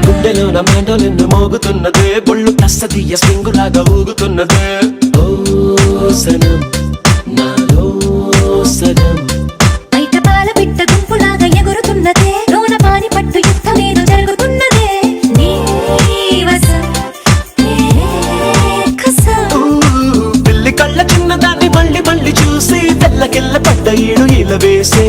గుండెలోన మెండలిన్ను మోగుతున్నదే బొళ్ళు కస్తదీయ స్ప్రింగులాగా ఊగుతున్నదే ఓ సనం నాలో సగం బయట పాల బిడ్డ గుంపులాగా ఎగురుతున్నదే లోన పాని పట్టు యుద్ధమేదో జరుగుతున్నదే నీ వసం పిల్లి కళ్ళ చిన్నదాన్ని మళ్ళీ మళ్ళీ చూసి తెల్లకెళ్ళ పడ్డ ఈడు ఇలా వేసే